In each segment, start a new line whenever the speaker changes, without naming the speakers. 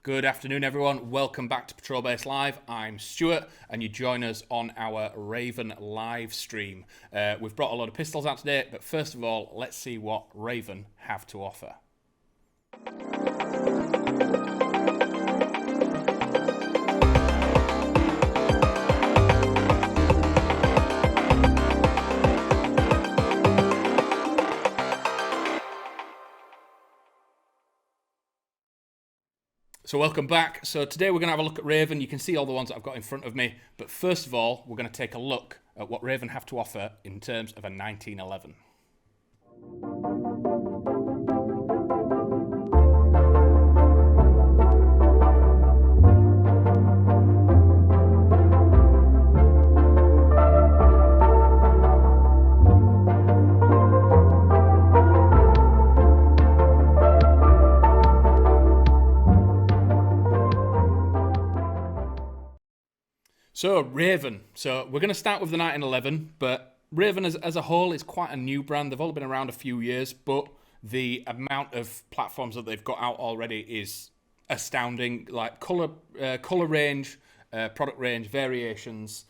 Good afternoon, everyone. Welcome back to Patrol Base Live. I'm Stuart, and you join us on our Raven live stream. We've brought a lot of pistols out today, but first of all, let's see what Raven have to offer. So welcome back. So today we're going to have a look at Raven. You can see all the ones that I've got in front of me. But first of all, we're going to take a look at what Raven have to offer in terms of a 1911. So Raven. So we're going to start with the 1911, but Raven as a whole is quite a new brand. They've only been around a few years, but the amount of platforms that they've got out already is astounding. Like color range, product range, variations,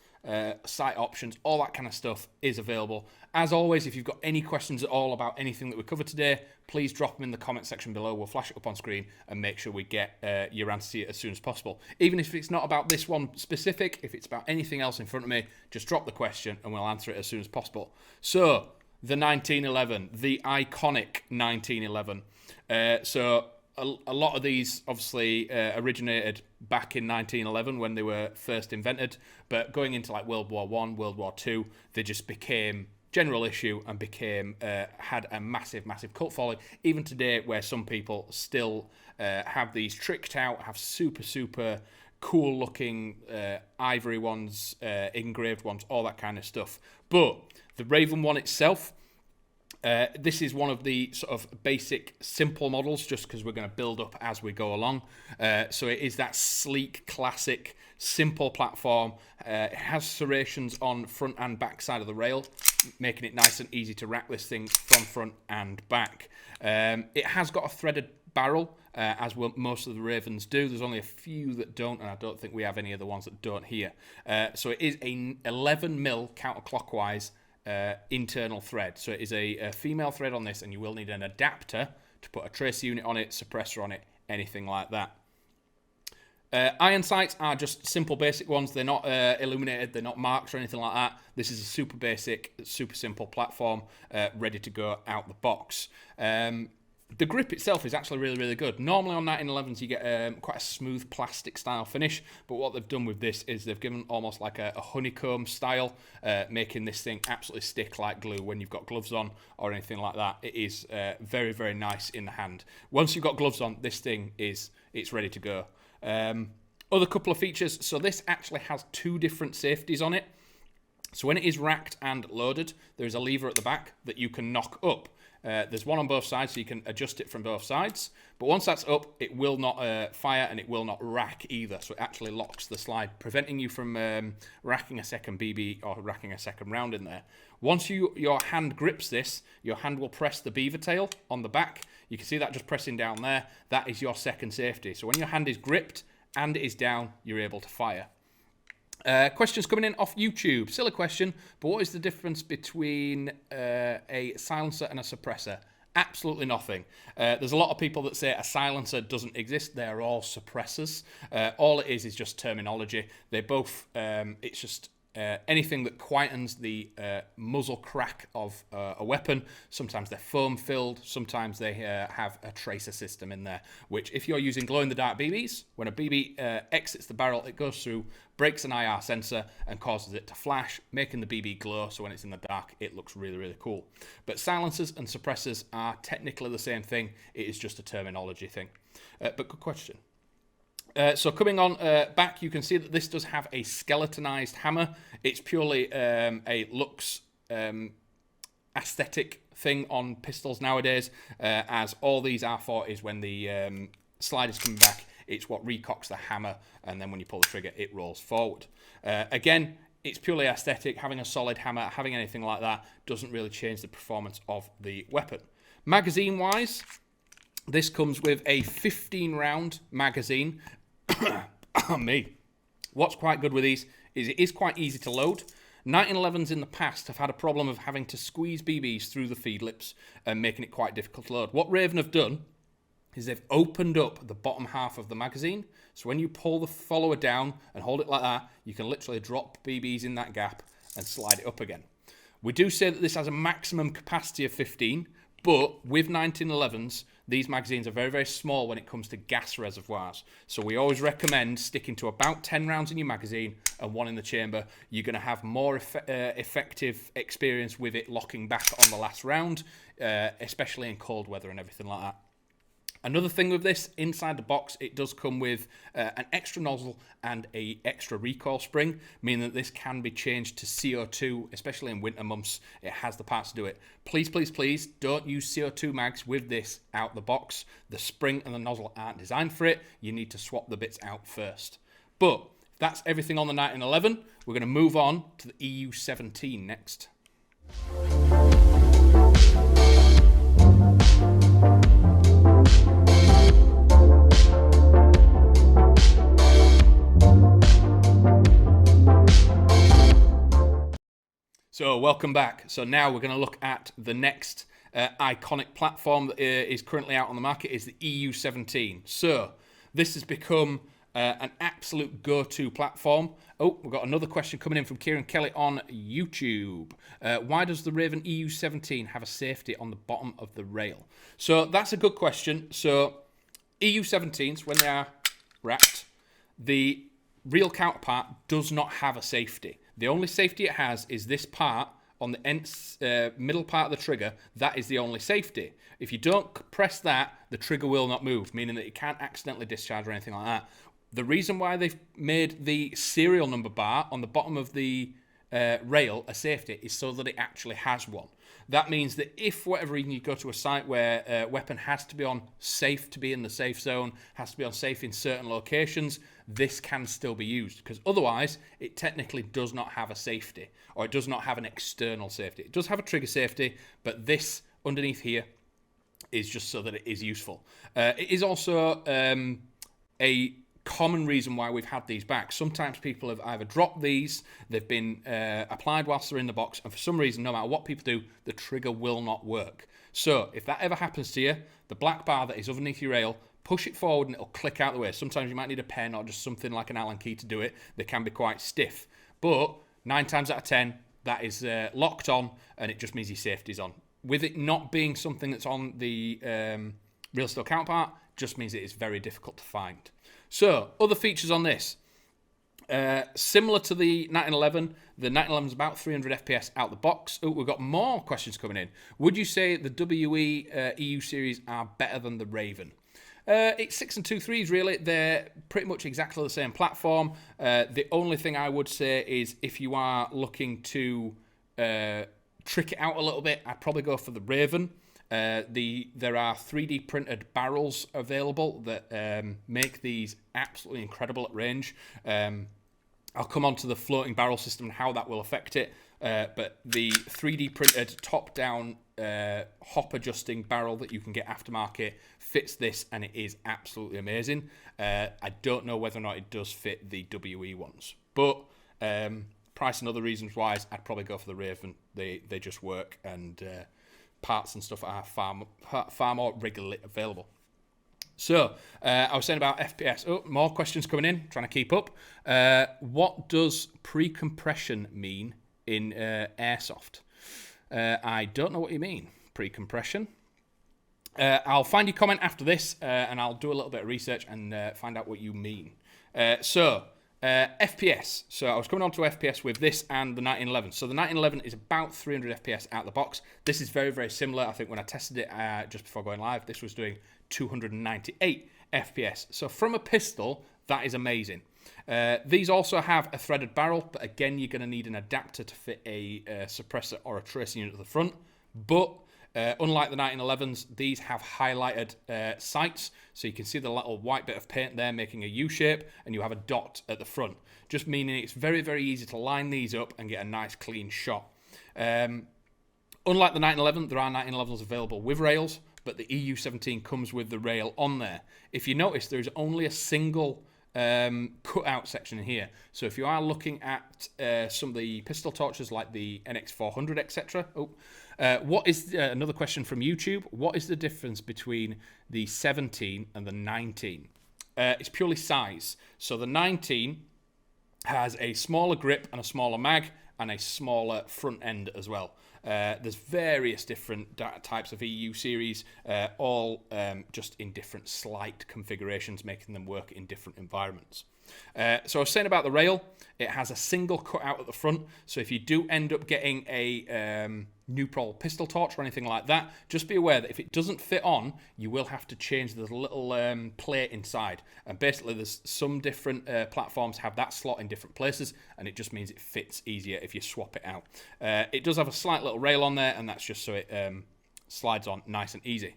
sight options, all that kind of stuff is available. As always, if you've got any questions at all about anything that we covered today, please drop them in the comment section below. We'll flash it up on screen and make sure we get your answer to it as soon as possible. Even if it's not about this one specific, if it's about anything else in front of me, just drop the question and we'll answer it as soon as possible. So, the 1911, the iconic 1911. A lot of these obviously originated back in 1911 when they were first invented, but going into like World War I, World War II, they just became general issue and had a massive cult following. Even today, where some people still have these tricked out, have super cool looking ivory ones, engraved ones, all that kind of stuff. But the Raven one itself, this is one of the sort of basic simple models, just because we're going to build up as we go along. So it is that sleek, classic, simple platform. It has serrations on front and back side of the rail, making it nice and easy to rack this thing from front and back. It has got a threaded barrel, as most of the Ravens do. There's only a few that don't, and I don't think we have any of the ones that don't here. So it is a 11mm counterclockwise internal thread. So it is a female thread on this, and you will need an adapter to put a tracer unit on it, suppressor on it, anything like that. Iron sights are just simple basic ones. They're not illuminated, they're not marked or anything like that. This is a super basic, super simple platform ready to go out the box. The grip itself is actually really good. Normally on 1911s you get quite a smooth plastic style finish, but what they've done with this is they've given almost like a honeycomb style, making this thing absolutely stick like glue when you've got gloves on or anything like that. It is very nice in the hand. Once you've got gloves on, this thing it's ready to go. Other couple of features. So this actually has two different safeties on it. So when it is racked and loaded, there is a lever at the back that you can knock up. There's one on both sides, so you can adjust it from both sides. But once that's up, it will not fire and it will not rack either. So it actually locks the slide, preventing you from racking a second BB or racking a second round in there. Once your hand grips this, your hand will press the beaver tail on the back. You can see that just pressing down there. That is your second safety. So when your hand is gripped and it is down, you're able to fire. Questions coming in off YouTube. Silly question, but what is the difference between a silencer and a suppressor? Absolutely nothing. There's a lot of people that say a silencer doesn't exist. They're all suppressors. All it is just terminology. They both, it's just anything that quietens the muzzle crack of a weapon. Sometimes they're foam filled, sometimes they have a tracer system in there, which if you're using glow-in-the-dark BBs, when a BB exits the barrel, it goes through, breaks an IR sensor and causes it to flash, making the BB glow, so when it's in the dark it looks really cool. But silencers and suppressors are technically the same thing. It is just a terminology thing. But good question. So coming on back, you can see that this does have a skeletonized hammer. It's purely a looks aesthetic thing on pistols nowadays, as all these are for is when the slide is coming back, it's what recocks the hammer, and then when you pull the trigger, it rolls forward. Again, it's purely aesthetic. Having a solid hammer, having anything like that, doesn't really change the performance of the weapon. Magazine-wise, This comes with a 15-round magazine. Oh, me. What's quite good with these is it is quite easy to load. 1911s in the past have had a problem of having to squeeze BBs through the feed lips and making it quite difficult to load. What Raven have done is they've opened up the bottom half of the magazine. So when you pull the follower down and hold it like that, you can literally drop BBs in that gap and slide it up again. We do say that this has a maximum capacity of 15, but with 1911s, these magazines are very, very small when it comes to gas reservoirs. So we always recommend sticking to about 10 rounds in your magazine and 1 in the chamber. You're going to have more effective experience with it locking back on the last round, especially in cold weather and everything like that. Another thing with this, inside the box, it does come with an extra nozzle and a extra recoil spring, meaning that this can be changed to CO2, especially in winter months. It has the parts to do it. Please, please, please don't use CO2 mags with this out the box. The spring and the nozzle aren't designed for it. You need to swap the bits out first. But that's everything on the 1911. We're going to move on to the EU17 next. So welcome back. So now we're going to look at the next iconic platform that is currently out on the market is the EU17. So this has become an absolute go-to platform. Oh, we've got another question coming in from Kieran Kelly on YouTube. Why does the Raven EU17 have a safety on the bottom of the rail? So that's a good question. So EU17s, when they are wrapped, the real counterpart does not have a safety. The only safety it has is this part on the middle part of the trigger. That is the only safety. If you don't press that, the trigger will not move, meaning that it can't accidentally discharge or anything like that. The reason why they've made the serial number bar on the bottom of the rail a safety is so that it actually has one. That means that if, for whatever reason, you go to a site where a weapon has to be on safe to be in the safe zone, has to be on safe in certain locations, this can still be used, because otherwise it technically does not have a safety, or it does not have an external safety. It does have a trigger safety, but this underneath here is just so that it is useful. It is also a common reason why we've had these back. Sometimes people have either dropped these, they've been applied whilst they're in the box, and for some reason, no matter what people do, the trigger will not work. So if that ever happens to you, the black bar that is underneath your rail, push it forward and it'll click out the way. Sometimes you might need a pen or just something like an Allen key to do it. They can be quite stiff. But 9 times out of 10, that is locked on, and it just means your safety's on. With it not being something that's on the real steel counterpart, just means it is very difficult to find. So, other features on this. Similar to the 1911, the 1911 is about 300 FPS out the box. Oh, we've got more questions coming in. Would you say the WE EU series are better than the Raven? It's 6 and 2 3s really. They're pretty much exactly the same platform. The only thing I would say is if you are looking to trick it out a little bit, I'd probably go for the Raven. There are 3D printed barrels available that make these absolutely incredible at range. I'll come on to the floating barrel system and how that will affect it. But the 3D printed top-down hop adjusting barrel that you can get aftermarket fits this, and it is absolutely amazing. I don't know whether or not it does fit the WE ones, but price and other reasons wise, I'd probably go for the Raven. They just work, and parts and stuff are far more regularly available. So, I was saying about FPS. Oh, more questions coming in, trying to keep up. What does pre-compression mean in Airsoft? I don't know what you mean, pre-compression. I'll find your comment after this, and I'll do a little bit of research and find out what you mean. FPS. So I was coming on to FPS with this and the 1911. So the 1911 is about 300 FPS out the box. This is very, very similar. I think when I tested it just before going live, this was doing 298 FPS. So from a pistol, that is amazing. These also have a threaded barrel, but again, you're going to need an adapter to fit a suppressor or a tracer unit at the front. But unlike the 1911s, these have highlighted sights, so you can see the little white bit of paint there making a U shape, and you have a dot at the front, just meaning it's very, very easy to line these up and get a nice clean shot. Unlike the 1911, there are 1911s available with rails, but but the EU17 comes with the rail on there. If you notice, there's only a single cutout section in here. So if you are looking at some of the pistol torches like the NX400, etc. What is another question from YouTube? What is the difference between the 17 and the 19? It's purely size. So the 19 has a smaller grip and a smaller mag and a smaller front end as well. There's various different types of EU series, all just in different slight configurations, making them work in different environments. So I was saying about the rail, it has a single cutout at the front, so if you do end up getting a Nuprol pistol torch or anything like that, just be aware that if it doesn't fit on, you will have to change the little plate inside. And basically there's some different platforms have that slot in different places, and it just means it fits easier if you swap it out. It does have a slight little rail on there, and that's just so it slides on nice and easy.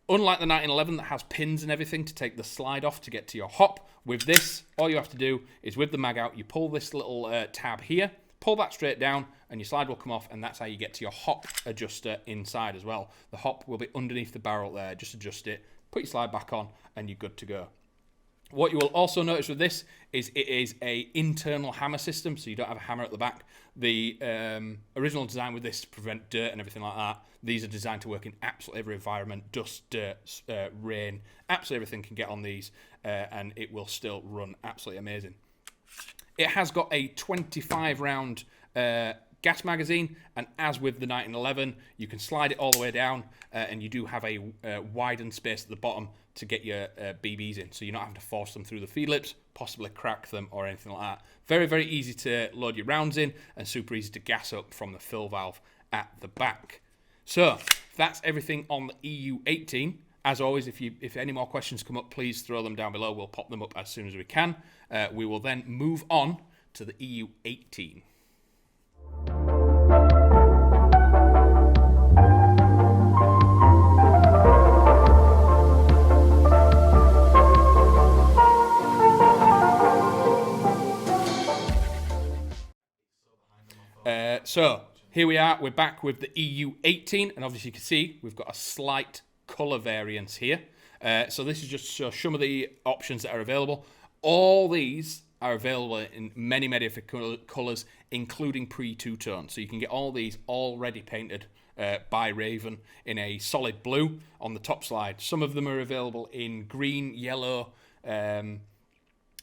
Unlike the 1911 that has pins and everything to take the slide off to get to your hop, with this, all you have to do is with the mag out, you pull this little tab here, pull that straight down, and your slide will come off, and that's how you get to your hop adjuster inside as well. The hop will be underneath the barrel there, just adjust it, put your slide back on, and you're good to go. What you will also notice with this is it is a internal hammer system, so you don't have a hammer at the back. The original design with this to prevent dirt and everything like that, these are designed to work in absolutely every environment, dust, dirt, rain, absolutely everything can get on these, and it will still run absolutely amazing. It has got a 25 round gas magazine, and as with the 1911, you can slide it all the way down, and you do have a widened space at the bottom to get your BBs in, so you're not having to force them through the feed lips, possibly crack them or anything like that. Very, very easy to load your rounds in, and super easy to gas up from the fill valve at the back. So that's everything on the EU18. As always, if any more questions come up, please throw them down below. We'll pop them up as soon as we can. We will then move on to the EU18. So here we are, we're back with the EU18, and obviously you can see we've got a slight colour variance here. So this is just to show some of the options that are available. All these are available in many, many different colours, including pre-two-tone. So you can get all these already painted by Raven in a solid blue on the top slide. Some of them are available in green, yellow,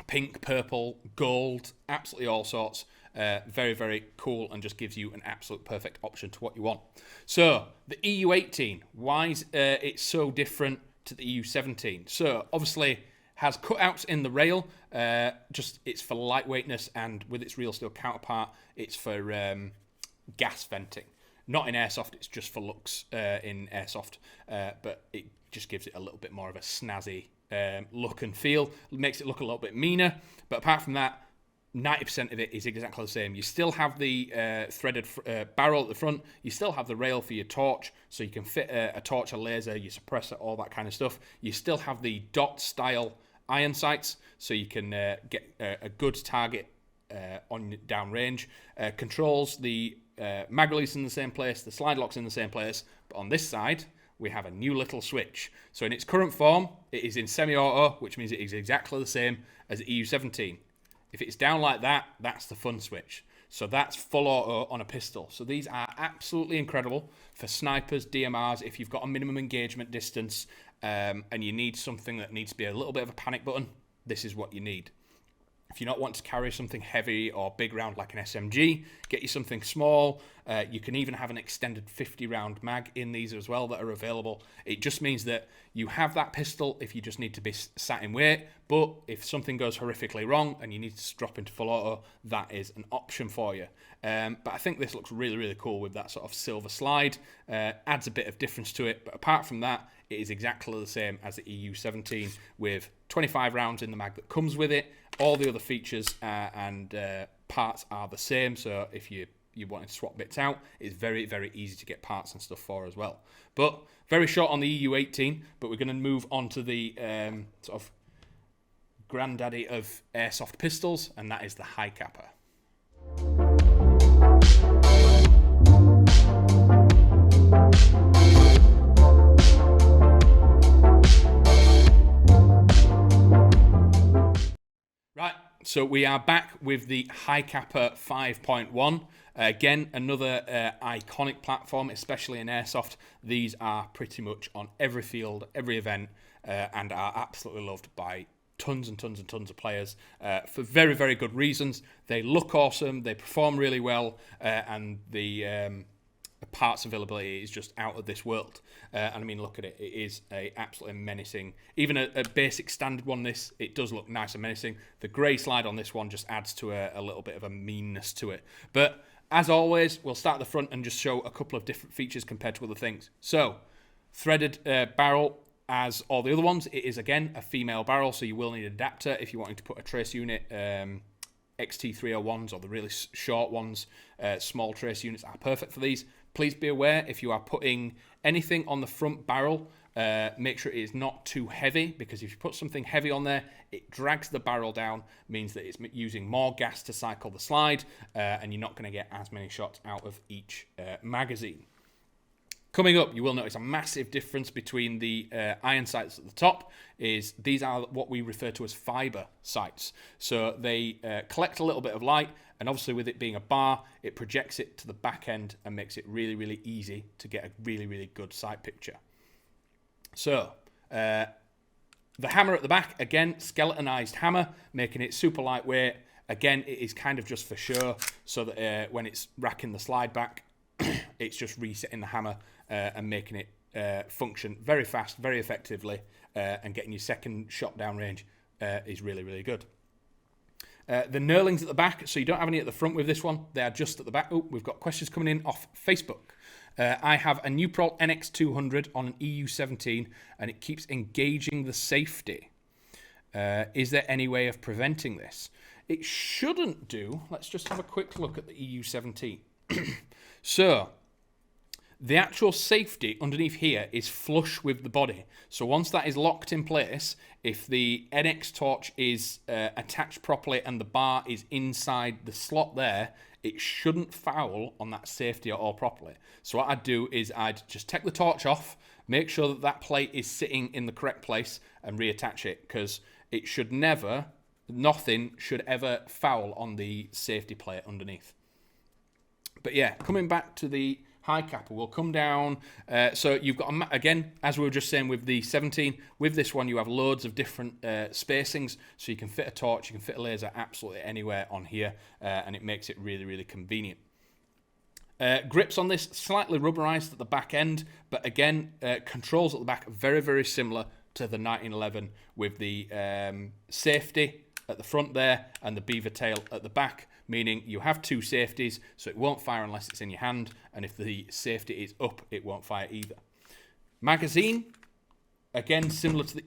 pink, purple, gold, absolutely all sorts. Very, very cool, and just gives you an absolute perfect option to what you want. So the EU18, why is it so different to the EU17? So obviously has cutouts in the rail, just it's for lightweightness, and with its real steel counterpart, it's for gas venting. Not in Airsoft, it's just for looks in Airsoft, but it just gives it a little bit more of a snazzy look and feel. It makes it look a little bit meaner, but apart from that, 90% of it is exactly the same. You still have the threaded barrel at the front. You still have the rail for your torch, so you can fit a torch, a laser, your suppressor, all that kind of stuff. You still have the dot-style iron sights, so you can get a good target on downrange. Controls, the mag release in the same place, the slide lock's in the same place, but on this side, we have a new little switch. So in its current form, it is in semi-auto, which means it is exactly the same as the EU17. If it's down like that, that's the fun switch. So that's full auto on a pistol. So these are absolutely incredible for snipers, DMRs, if you've got a minimum engagement distance and you need something that needs to be a little bit of a panic button, this is what you need. If you not want to carry something heavy or big round like an SMG, get you something small. You can even have an extended 50 round mag in these as well that are available. It just means that you have that pistol if you just need to be sat in wait, but if something goes horrifically wrong and you need to drop into full auto, that is an option for you. But I think this looks really, really cool with that sort of silver slide. Adds a bit of difference to it, but apart from that, it is exactly the same as the EU17 with 25 rounds in the mag that comes with it. All the other features and parts are the same, so if you want to swap bits out, it's very, very easy to get parts and stuff for as well. But very short on the EU18, but we're going to move on to the sort of granddaddy of airsoft pistols, and that is the Hi-Capa. So we are back with the Hi-Capa 5.1. Again, another iconic platform, especially in Airsoft. These are pretty much on every field, every event, and are absolutely loved by tons and tons and tons of players for very, very good reasons. They look awesome, they perform really well, and the parts availability is just out of this world. And I mean, look at it. It is a absolutely menacing, even a basic standard one, it does look nice and menacing. The grey slide on this one just adds to a little bit of a meanness to it. But as always, we'll start at the front and just show a couple of different features compared to other things. So, threaded barrel, as all the other ones, it is again a female barrel, so you will need an adapter if you're wanting to put a trace unit. XT301s or the really short ones, small trace units are perfect for these. Please be aware if you are putting anything on the front barrel, make sure it is not too heavy, because if you put something heavy on there, it drags the barrel down, means that it's using more gas to cycle the slide, and you're not going to get as many shots out of each magazine. Coming up, you will notice a massive difference between the iron sights at the top. These are what we refer to as fiber sights. So they collect a little bit of light, and obviously with it being a bar, it projects it to the back end and makes it really, really easy to get a really, really good sight picture. So the hammer at the back, again, skeletonized hammer, making it super lightweight. Again, it is kind of just for show, so that when it's racking the slide back, it's just resetting the hammer and making it function very fast, very effectively, and getting your second shot down range is really, really good. The knurlings at the back, so you don't have any at the front with this one. They are just at the back. Oh, we've got questions coming in off Facebook. I have a Nuprol NX200 on an EU17, and it keeps engaging the safety. Is there any way of preventing this? It shouldn't do. Let's just have a quick look at the EU17. So, the actual safety underneath here is flush with the body. So once that is locked in place, if the NX torch is attached properly and the bar is inside the slot there, it shouldn't foul on that safety at all properly. So what I'd do is I'd just take the torch off, make sure that that plate is sitting in the correct place, and reattach it, because it should nothing should ever foul on the safety plate underneath. But yeah, coming back to the Hi-Capa, we'll come down. So you've got, again, as we were just saying with the 17, with this one you have loads of different spacings, so you can fit a torch, you can fit a laser absolutely anywhere on here, and it makes it really, really convenient. Grips on this, slightly rubberized at the back end, but again, controls at the back, very, very similar to the 1911, with the safety at the front there and the beaver tail at the back, meaning you have two safeties, so it won't fire unless it's in your hand, and if the safety is up, it won't fire either. Magazine, again, similar to the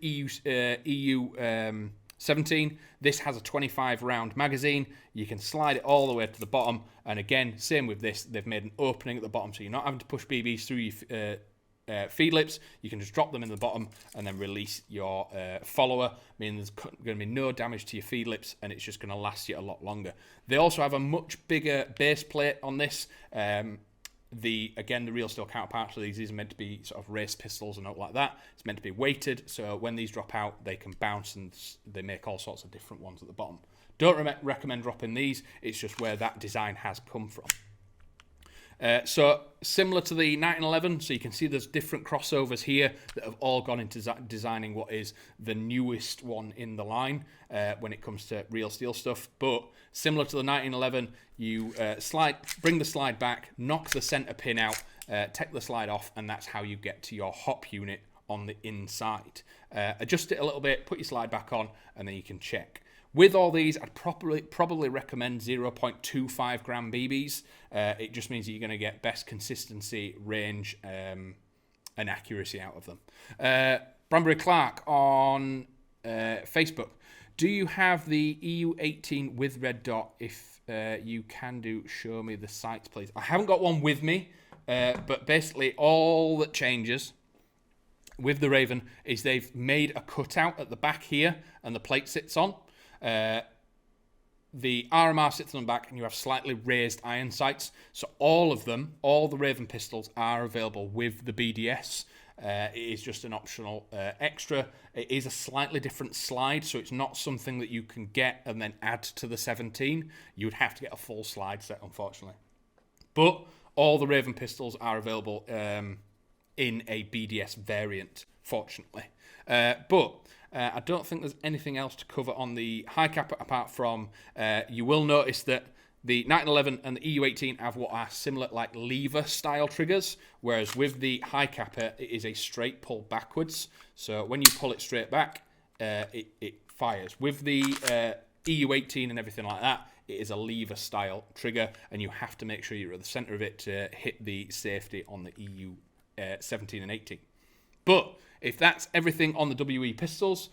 EU 17, this has a 25 round magazine. You can slide it all the way to the bottom, and again, same with this, they've made an opening at the bottom, so you're not having to push BBs through your feed lips. You can just drop them in the bottom and then release your follower, meaning there's going to be no damage to your feed lips, and it's just going to last you a lot longer. They also have a much bigger base plate on this. The real steel counterparts of these is meant to be sort of race pistols and all like that. It's meant to be weighted, so when these drop out, they can bounce, and they make all sorts of different ones at the bottom. Don't recommend dropping these. It's just where that design has come from. So similar to the 1911, so you can see there's different crossovers here that have all gone into designing what is the newest one in the line when it comes to real steel stuff. But similar to the 1911, you bring the slide back, knock the center pin out, take the slide off, and that's how you get to your hop unit on the inside. Adjust it a little bit, put your slide back on, and then you can check. With all these, I'd probably recommend 0.25 gram BBs. It just means that you're going to get best consistency, range, and accuracy out of them. Branbury Clark on Facebook. Do you have the EU18 with red dot? If you can do, show me the sights, please. I haven't got one with me, but basically all that changes with the Raven is they've made a cutout at the back here, and the plate sits on. The RMR sits on the back, and you have slightly raised iron sights. So all of them, all the Raven pistols, are available with the BDS. It is just an optional extra. It is a slightly different slide, so it's not something that you can get and then add to the 17. You would have to get a full slide set, unfortunately. But all the Raven pistols are available in a BDS variant, fortunately. But I don't think there's anything else to cover on the Hi-Capa apart from you will notice that the 1911 and the EU18 have what are similar, like lever style triggers, whereas with the Hi-Capa it is a straight pull backwards. So when you pull it straight back, it fires. With the EU18 and everything like that, it is a lever style trigger, and you have to make sure you're at the center of it to hit the safety on the EU 17 and 18. But if that's everything on the WE pistols,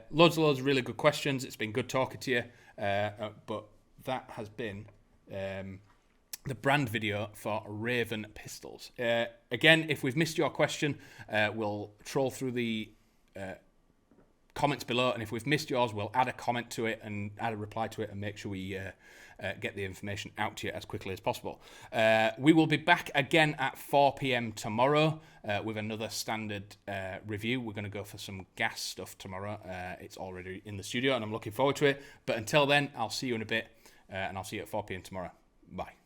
loads of really good questions. It's been good talking to you. But that has been the brand video for Raven pistols. Again, if we've missed your question, we'll troll through the comments below, and if we've missed yours, we'll add a comment to it and add a reply to it and make sure we get the information out to you as quickly as possible. We will be back again at 4 p.m. tomorrow with another standard review. We're going to go for some gas stuff tomorrow. It's already in the studio and I'm looking forward to it. But until then, I'll see you in a bit and I'll see you at 4 p.m. tomorrow. Bye.